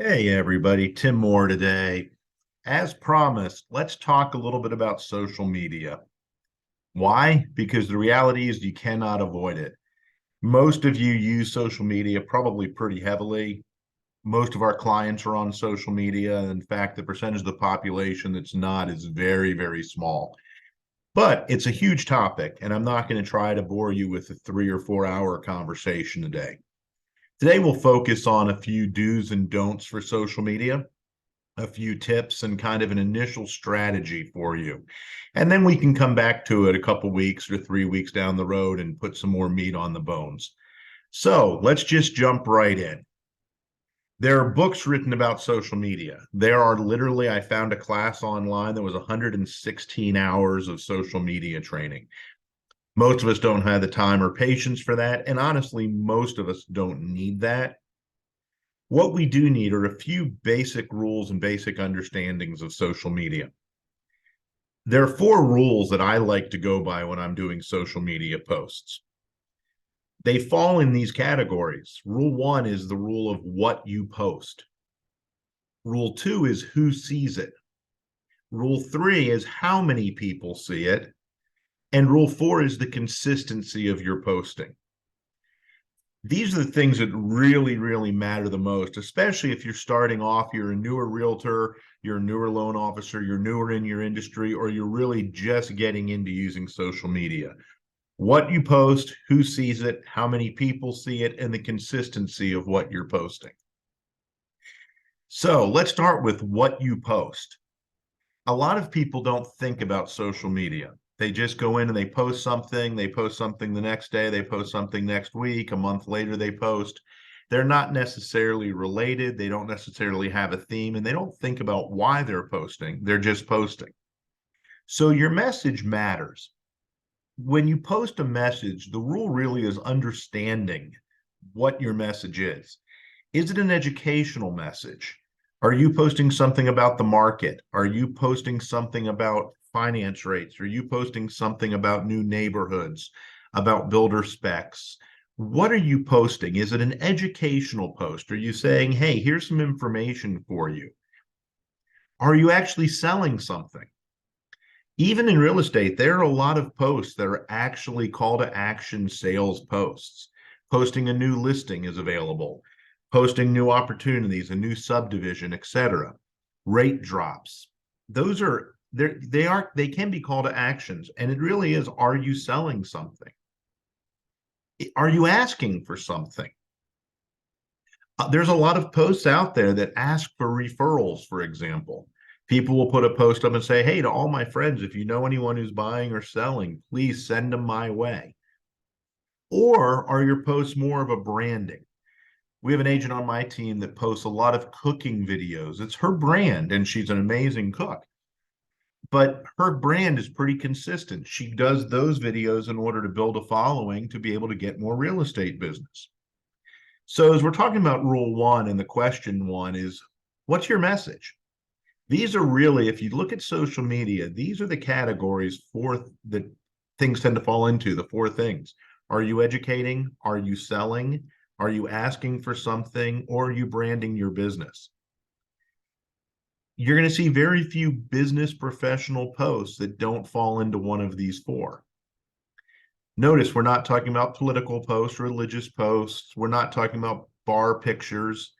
Hey everybody, Tim Moore today. As promised, let's talk a little bit about social media. Why? Because the reality is you cannot avoid it. Most of you use social media probably pretty heavily. Most of our clients are on social media. In fact, the percentage of the population that's not is very, very small. But it's a huge topic, and I'm not going to try to bore you with a 3 or 4 hour conversation today. Today, we'll focus on a few do's and don'ts for social media, a few tips and kind of an initial strategy for you. And then we can come back to it a couple weeks or 3 weeks down the road and put some more meat on the bones. So let's just jump right in. There are books written about social media. There are literally, I found a class online that was 116 hours of social media training. Most of us don't have the time or patience for that. And honestly, most of us don't need that. What we do need are a few basic rules and basic understandings of social media. There are 4 rules that I like to go by when I'm doing social media posts. They fall in these categories. Rule 1 is the rule of what you post. Rule 2 is who sees it. Rule 3 is how many people see it. And rule 4 is the consistency of your posting. These are the things that really, really matter the most, especially if you're starting off, you're a newer realtor, you're a newer loan officer, you're newer in your industry, or you're really just getting into using social media. What you post, who sees it, how many people see it, and the consistency of what you're posting. So let's start with what you post. A lot of people don't think about social media. They just go in and they post something the next day, they post something next week, a month later they post. They're not necessarily related, they don't necessarily have a theme, and they don't think about why they're posting. They're just posting. So your message matters. When you post a message, the rule really is understanding what your message is. Is it an educational message? Are you posting something about the market? Are you posting something about finance rates? Are you posting something about new neighborhoods, about builder specs? What are you posting? Is it an educational post? Are you saying, hey, here's some information for you? Are you actually selling something? Even in real estate, there are a lot of posts that are actually call to action sales posts. Posting a new listing is available, posting new opportunities, a new subdivision, etc. Rate drops. Those are they can be call to actions, and it really is, are you selling something? Are you asking for something? There's a lot of posts out there that ask for referrals, for example. People will put a post up and say, hey, to all my friends, if you know anyone who's buying or selling, please send them my way. Or are your posts more of a branding? We have an agent on my team that posts a lot of cooking videos. It's her brand, and she's an amazing cook. But her brand is pretty consistent. She does those videos in order to build a following to be able to get more real estate business. So as we're talking about rule 1, and the question 1 is, what's your message? These are really, if you look at social media, these are the categories for that things tend to fall into, the 4 things. Are you educating? Are you selling? Are you asking for something? Or are you branding your business? You're going to see very few business professional posts that don't fall into one of these 4. Notice we're not talking about political posts, religious posts. We're not talking about bar pictures.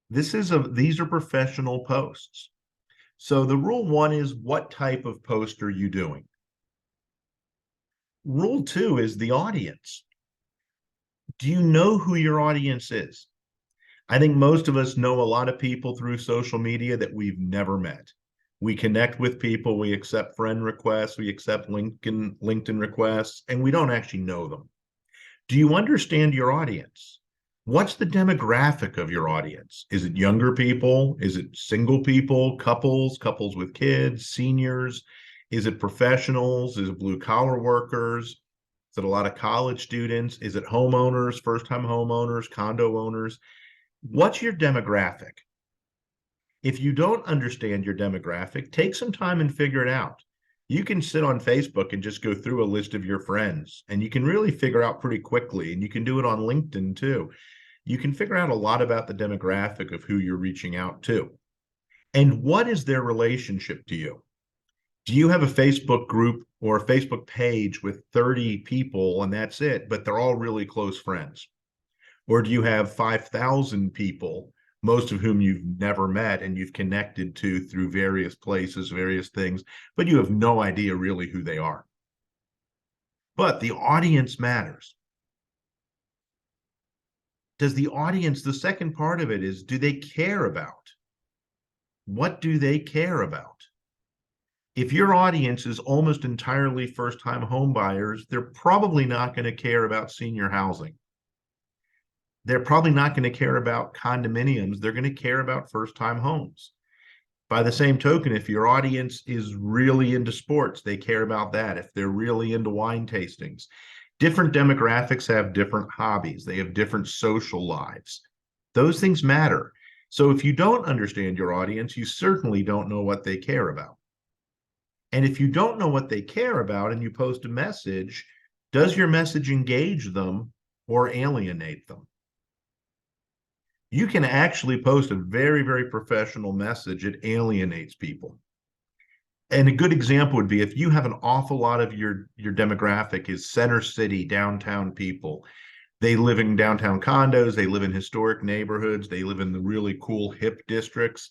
These are professional posts. So the rule 1 is, what type of post are you doing? Rule 2 is the audience. Do you know who your audience is? I think most of us know a lot of people through social media that we've never met. We connect with people, we accept friend requests, we accept LinkedIn requests, and we don't actually know them. Do you understand your audience? What's the demographic of your audience? Is it younger people? Is it single people, couples with kids, seniors? Is it professionals? Is it blue collar workers? Is it a lot of college students? Is it homeowners, first time homeowners, condo owners? What's your demographic? If you don't understand your demographic, take some time and figure it out. You can sit on Facebook and just go through a list of your friends, and you can really figure out pretty quickly, and you can do it on LinkedIn too. you can figure out a lot about the demographic of who you're reaching out to. And what is their relationship to you? Do you have a Facebook group or a Facebook page with 30 people and that's it, but they're all really close friends? Or do you have 5,000 people, most of whom you've never met and you've connected to through various places, various things, but you have no idea really who they are? But the audience matters. Does the audience, the second part of it is, do they care about? What do they care about? If your audience is almost entirely first-time home buyers, they're probably not going to care about senior housing. They're probably not going to care about condominiums. They're going to care about first-time homes. By the same token, if your audience is really into sports, they care about that. If they're really into wine tastings, different demographics have different hobbies. They have different social lives. Those things matter. So if you don't understand your audience, you certainly don't know what they care about. And if you don't know what they care about and you post a message, does your message engage them or alienate them? You can actually post a very, very professional message. It alienates people. And a good example would be if you have an awful lot of your demographic is center city, downtown people. They live in downtown condos. They live in historic neighborhoods. They live in the really cool hip districts.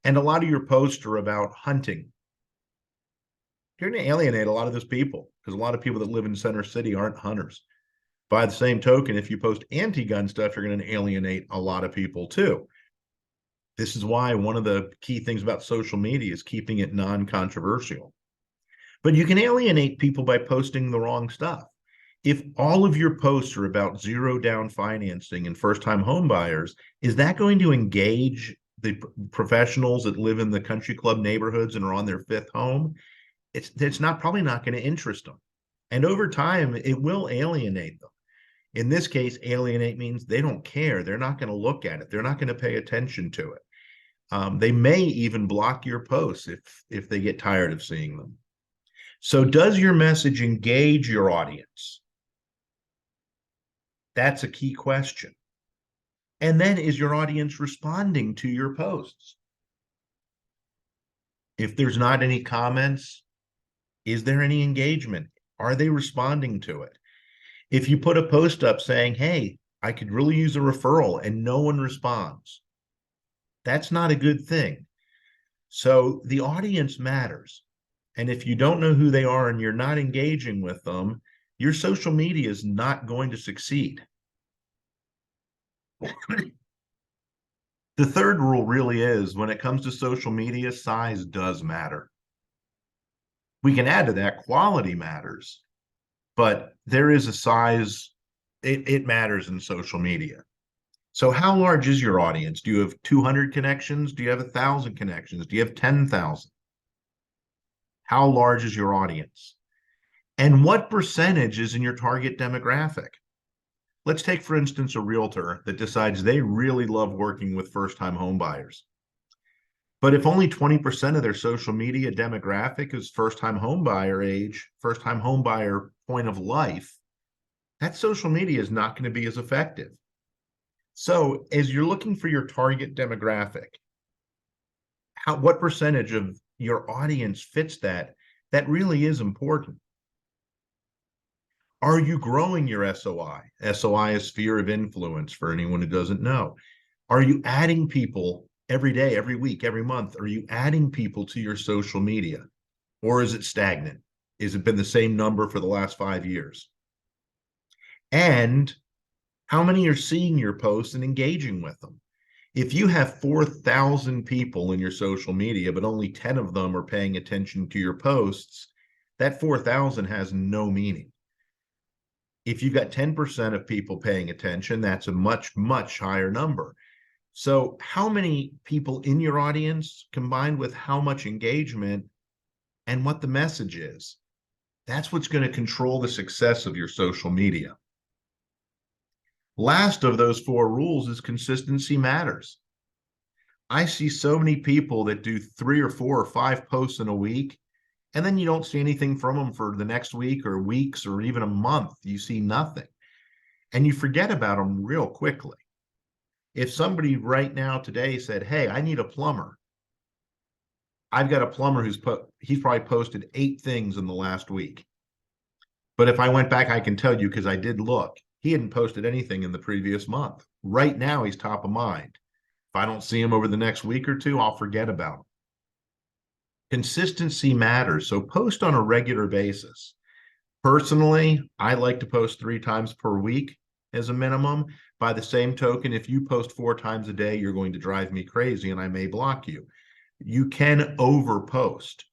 And a lot of your posts are about hunting. You're going to alienate a lot of those people because a lot of people that live in center city aren't hunters. By the same token, if you post anti-gun stuff, you're going to alienate a lot of people too. This is why one of the key things about social media is keeping it non-controversial. But you can alienate people by posting the wrong stuff. If all of your posts are about zero down financing and first-time home buyers, is that going to engage the professionals that live in the country club neighborhoods and are on their fifth home? It's not probably not going to interest them. And over time, it will alienate them. In this case, alienate means they don't care. They're not going to look at it. They're not going to pay attention to it. They may even block your posts if they get tired of seeing them. So does your message engage your audience? That's a key question. And then is your audience responding to your posts? If there's not any comments, is there any engagement? Are they responding to it? If you put a post up saying, hey, I could really use a referral and no one responds, that's not a good thing. So the audience matters. And if you don't know who they are and you're not engaging with them, your social media is not going to succeed. The third rule really is when it comes to social media, size does matter. We can add to that quality matters, but there is a size, it matters in social media. So how large is your audience? Do you have 200 connections? Do you have 1,000 connections? Do you have 10,000? How large is your audience? And what percentage is in your target demographic? Let's take, for instance, a realtor that decides they really love working with first-time home buyers. But if only 20% of their social media demographic is first-time home buyer age, first-time home buyer point of life, that social media is not going to be as effective. So as you're looking for your target demographic, what percentage of your audience fits that? That really is important. Are you growing your SOI? SOI is sphere of influence for anyone who doesn't know. Are you adding people every day, every week, every month? Are you adding people to your social media? Or is it stagnant? Has it been the same number for the last 5 years? And how many are seeing your posts and engaging with them? If you have 4,000 people in your social media, but only 10 of them are paying attention to your posts, that 4,000 has no meaning. If you've got 10% of people paying attention, that's a much, much higher number. So how many people in your audience combined with how much engagement and what the message is, that's what's going to control the success of your social media. Last of those 4 rules is consistency matters. I see so many people that do 3 or 4 or 5 posts in a week, and then you don't see anything from them for the next week or weeks or even a month. You see nothing. And you forget about them real quickly. If somebody right now today said, hey, I need a plumber, I've got a plumber he's probably posted 8 things in the last week. But if I went back, I can tell you, because I did look, he hadn't posted anything in the previous month. Right now, he's top of mind. If I don't see him over the next week or two, I'll forget about him. Consistency matters. So post on a regular basis. Personally, I like to post 3 times per week as a minimum. By the same token, if you post 4 times a day, you're going to drive me crazy and I may block you. You can overpost,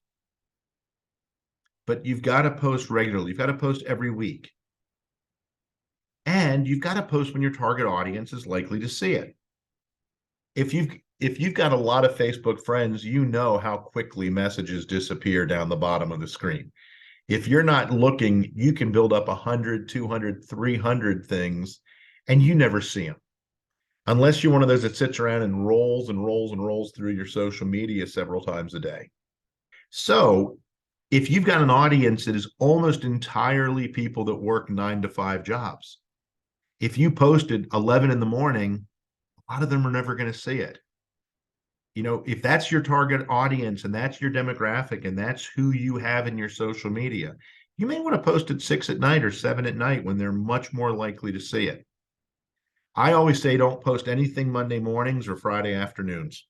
but you've got to post regularly. You've got to post every week. And you've got to post when your target audience is likely to see it. If you've got a lot of Facebook friends, you know how quickly messages disappear down the bottom of the screen. If you're not looking, you can build up 100, 200, 300 things, and you never see them. Unless you're one of those that sits around and rolls and rolls and rolls through your social media several times a day. So if you've got an audience that is almost entirely people that work 9 to 5 jobs, if you posted 11 in the morning, a lot of them are never going to see it. You know, if that's your target audience and that's your demographic and that's who you have in your social media, you may want to post at 6 at night or 7 at night when they're much more likely to see it. I always say don't post anything Monday mornings or Friday afternoons.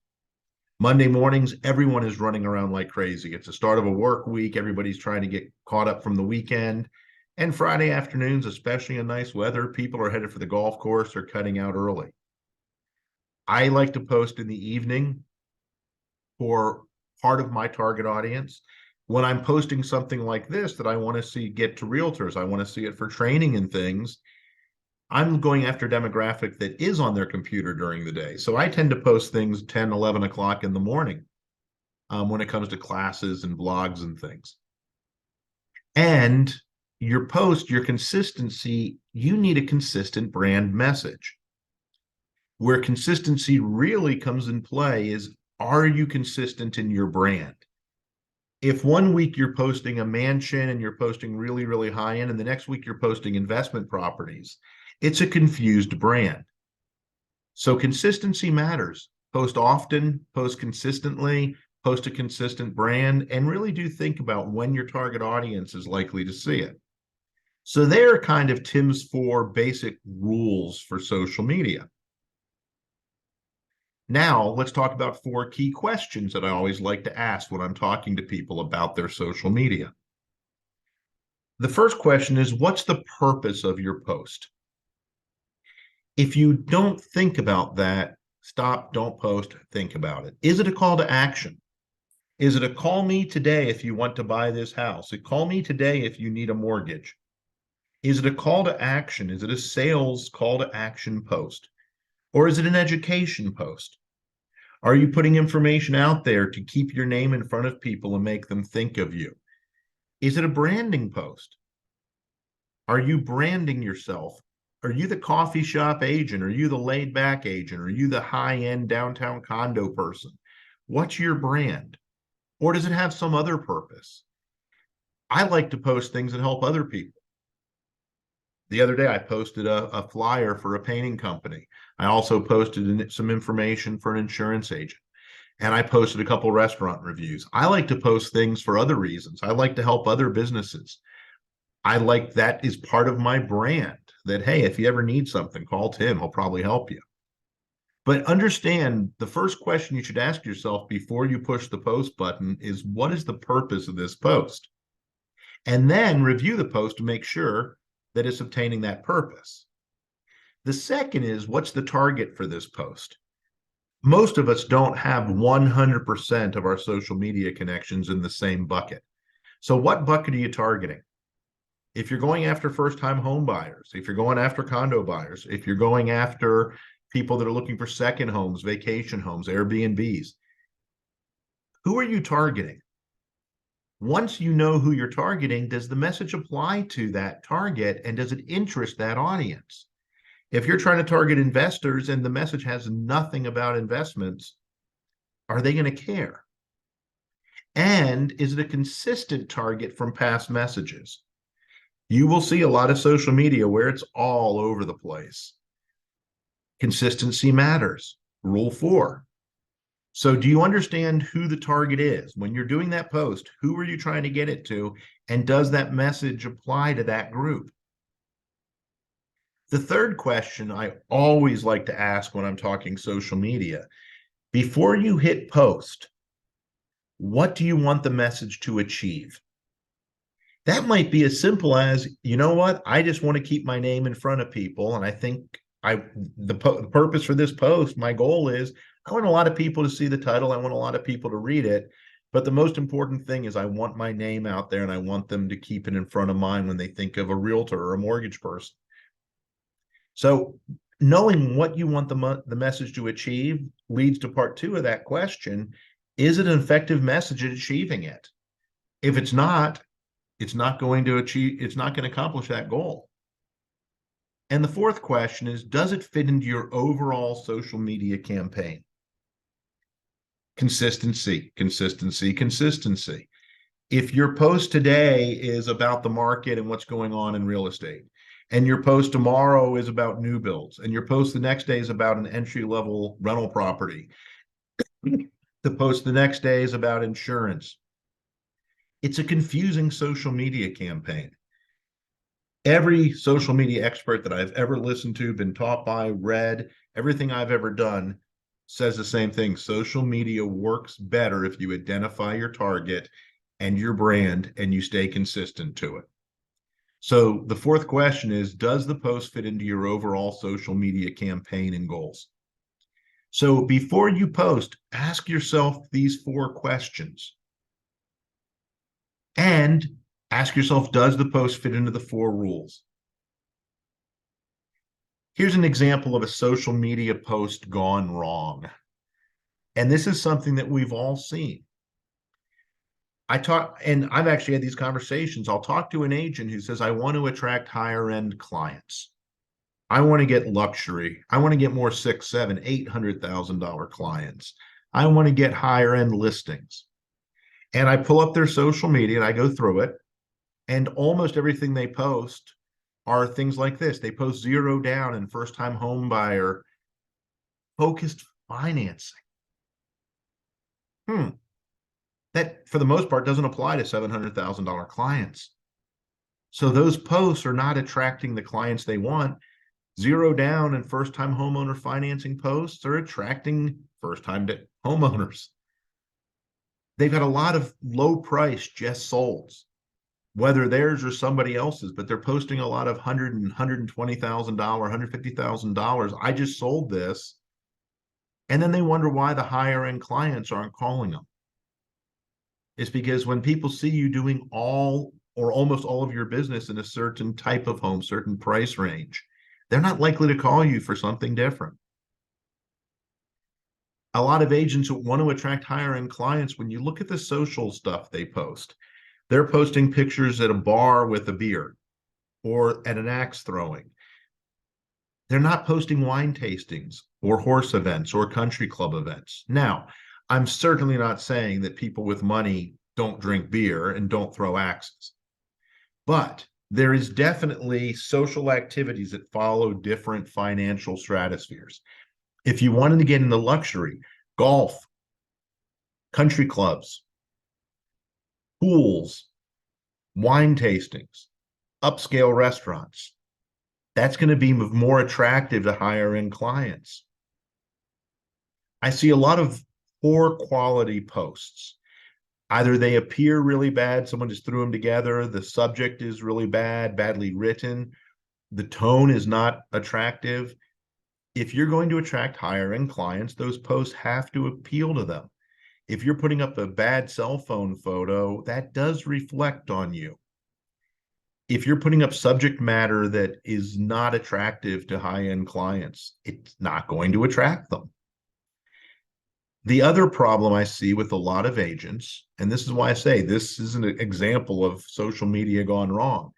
Monday mornings, everyone is running around like crazy. It's the start of a work week. Everybody's trying to get caught up from the weekend. And Friday afternoons, especially in nice weather, people are headed for the golf course or cutting out early. I like to post in the evening for part of my target audience. When I'm posting something like this that I want to see get to realtors, I want to see it for training and things, I'm going after demographic that is on their computer during the day. So I tend to post things 10, 11 o'clock in the morning when it comes to classes and blogs and things. And your post, your consistency, you need a consistent brand message. Where consistency really comes in play is, are you consistent in your brand? If one week you're posting a mansion and you're posting really, really high end, and the next week you're posting investment properties, it's a confused brand. So consistency matters. Post often, post consistently, post a consistent brand, and really do think about when your target audience is likely to see it. So there are kind of Tim's 4 basic rules for social media. Now, let's talk about 4 key questions that I always like to ask when I'm talking to people about their social media. The first question is, what's the purpose of your post? If you don't think about that, stop, don't post, think about it. Is it a call to action? Is it a call me today if you want to buy this house? Call me today if you need a mortgage? Is it a call to action? Is it a sales call to action post? Or is it an education post? Are you putting information out there to keep your name in front of people and make them think of you? Is it a branding post? Are you branding yourself? Are you the coffee shop agent? Are you the laid back agent? Are you the high-end downtown condo person? What's your brand? Or does it have some other purpose? I like to post things that help other people. The other day, I posted a flyer for a painting company. I also posted some information for an insurance agent. And I posted a couple restaurant reviews. I like to post things for other reasons. I like to help other businesses. I like that is part of my brand, that, hey, if you ever need something, call Tim. He'll probably help you. But understand, the first question you should ask yourself before you push the post button is, what is the purpose of this post? And then review the post to make sure that it's obtaining that purpose. The second is, what's the target for this post? Most of us don't have 100% of our social media connections in the same bucket. So what bucket are you targeting? If you're going after first-time home buyers, if you're going after condo buyers, if you're going after people that are looking for second homes, vacation homes, Airbnbs, who are you targeting? Once you know who you're targeting, does the message apply to that target, and does it interest that audience? If you're trying to target investors and the message has nothing about investments, are they going to care? And is it a consistent target from past messages? You will see a lot of social media where it's all over the place. Consistency matters. Rule 4. So do you understand who the target is? When you're doing that post, who are you trying to get it to? And does that message apply to that group? The third question I always like to ask when I'm talking social media, before you hit post, what do you want the message to achieve? That might be as simple as, you know what, I just want to keep my name in front of people. And I think the purpose for this post, my goal is I want a lot of people to see the title. I want a lot of people to read it. But the most important thing is I want my name out there and I want them to keep it in front of mind when they think of a realtor or a mortgage person. So knowing what you want the message to achieve leads to part 2 of that question. Is it an effective message at achieving it? If it's not going to accomplish that goal. And the fourth question is, does it fit into your overall social media campaign? Consistency, consistency, consistency. If your post today is about the market and what's going on in real estate, and your post tomorrow is about new builds, and your post the next day is about an entry-level rental property, the post the next day is about insurance, it's a confusing social media campaign. Every social media expert that I've ever listened to, been taught by, read, everything I've ever done says the same thing. Social media works better if you identify your target and your brand and you stay consistent to it. So the fourth question is, does the post fit into your overall social media campaign and goals? So before you post, ask yourself these 4 questions. And ask yourself, does the post fit into the 4 rules? Here's an example of a social media post gone wrong. And this is something that we've all seen. And I've actually had these conversations. I'll talk to an agent who says, I want to attract higher end clients. I want to get luxury. I want to get more $600,000, $700,000, $800,000 clients. I want to get higher end listings. And I pull up their social media and I go through it. And almost everything they post are things like this. They post 0 down and first time home buyer focused financing. That for the most part doesn't apply to $700,000 clients. So those posts are not attracting the clients they want. 0 down and first time homeowner financing posts are attracting first time homeowners. They've got a lot of low price just solds, whether theirs or somebody else's, but they're posting a lot of $100,000 and $120,000, $150,000. I just sold this. And then they wonder why the higher end clients aren't calling them. It's because when people see you doing all or almost all of your business in a certain type of home, certain price range, they're not likely to call you for something different. A lot of agents who want to attract higher end clients, when you look at the social stuff they post, they're posting pictures at a bar with a beer or at an axe throwing. They're not posting wine tastings or horse events or country club events. Now, I'm certainly not saying that people with money don't drink beer and don't throw axes, but there is definitely social activities that follow different financial stratospheres. If you wanted to get into luxury, golf, country clubs, pools, wine tastings, upscale restaurants, that's going to be more attractive to higher end clients. I see a lot of poor quality posts. Either they appear really bad, someone just threw them together, the subject is really bad, badly written, the tone is not attractive. If you're going to attract higher end clients, those posts have to appeal to them. If you're putting up a bad cell phone photo, that does reflect on you. If you're putting up subject matter that is not attractive to high-end clients, it's not going to attract them. The other problem I see with a lot of agents, and this is why I say this is an example of social media gone wrong.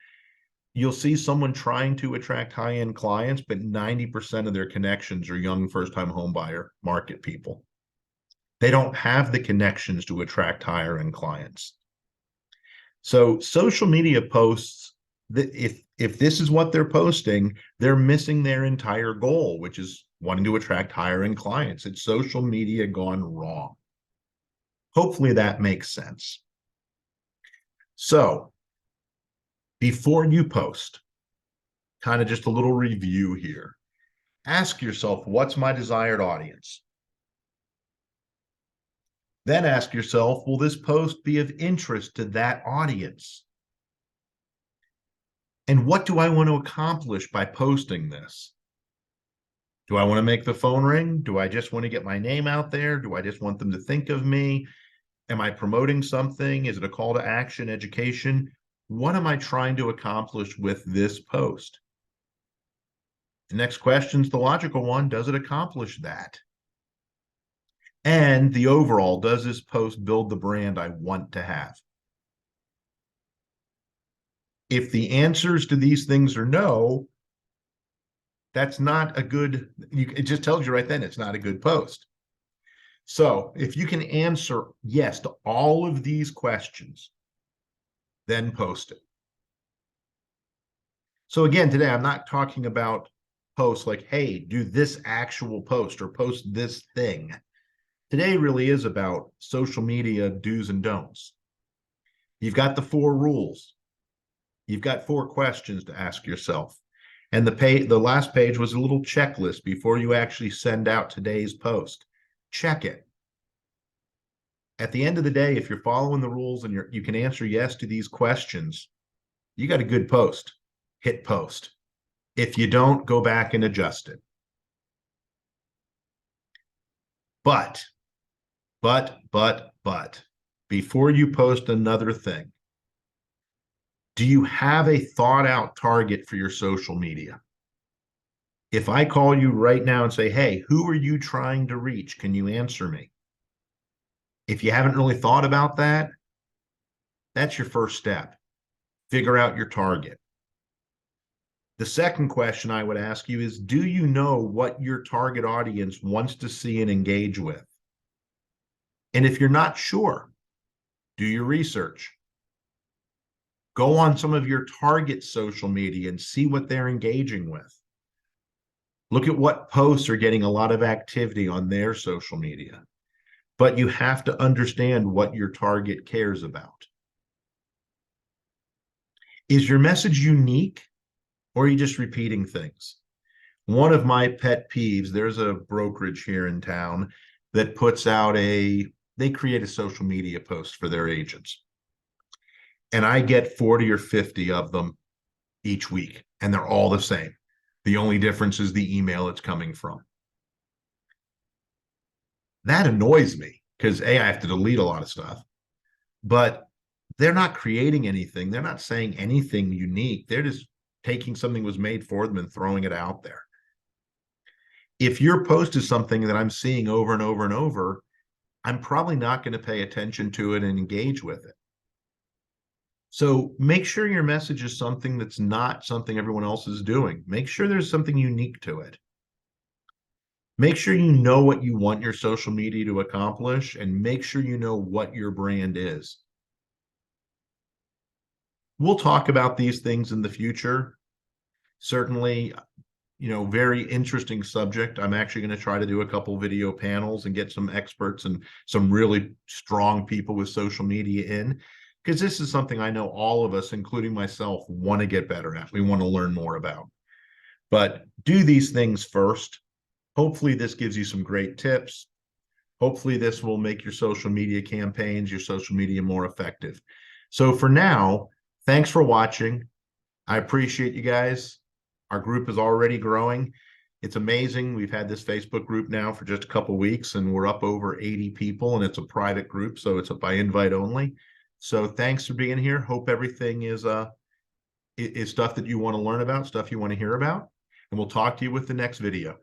You'll see someone trying to attract high-end clients, but 90% of their connections are young first-time home buyer market people. They don't have the connections to attract higher-end clients. So social media posts If this is what they're posting, they're missing their entire goal, which is wanting to attract higher end clients. It's social media gone wrong. Hopefully that makes sense. So before you post, kind of just a little review here. Ask yourself, what's my desired audience? Then ask yourself, will this post be of interest to that audience? And what do I want to accomplish by posting this? Do I want to make the phone ring? Do I just want to get my name out there? Do I just want them to think of me? Am I promoting something? Is it a call to action, education? What am I trying to accomplish with this post? The next question is the logical one. Does it accomplish that? And the overall, does this post build the brand I want to have? If the answers to these things are no, that's not a good, it just tells you right then it's not a good post. So if you can answer yes to all of these questions, then post it. So again, today I'm not talking about posts like, hey, do this actual post or post this thing. Today really is about social media do's and don'ts. You've got the 4 rules. You've got 4 questions to ask yourself. And the last page was a little checklist before you actually send out today's post. Check it. At the end of the day, if you're following the rules and you can answer yes to these questions, you got a good post. Hit post. If you don't, go back and adjust it. But, before you post another thing, do you have a thought out target for your social media? If I call you right now and say, hey, who are you trying to reach? Can you answer me? If you haven't really thought about that, that's your first step. Figure out your target. The second question I would ask you is, do you know what your target audience wants to see and engage with? And if you're not sure, do your research. Go on some of your target social media and see what they're engaging with. Look at what posts are getting a lot of activity on their social media. But you have to understand what your target cares about. Is your message unique, or are you just repeating things? One of my pet peeves, there's a brokerage here in town that puts out they create a social media post for their agents. And I get 40 or 50 of them each week, and they're all the same. The only difference is the email it's coming from. That annoys me because I have to delete a lot of stuff, but they're not creating anything. They're not saying anything unique. They're just taking something that was made for them and throwing it out there. If your post is something that I'm seeing over and over and over, I'm probably not going to pay attention to it and engage with it. So make sure your message is something that's not something everyone else is doing. Make sure there's something unique to it. Make sure you know what you want your social media to accomplish, and make sure you know what your brand is. We'll talk about these things in the future. Certainly, very interesting subject. I'm actually going to try to do a couple video panels and get some experts and some really strong people with social media in, because this is something I know all of us, including myself, want to get better at. We want to learn more about. But do these things first. Hopefully this gives you some great tips. Hopefully this will make your social media campaigns, your social media more effective. So for now, thanks for watching. I appreciate you guys. Our group is already growing. It's amazing. We've had this Facebook group now for just a couple of weeks, and we're up over 80 people, and it's a private group, so it's by invite only. So thanks for being here. Hope everything is stuff that you want to learn about, stuff you want to hear about, and we'll talk to you with the next video.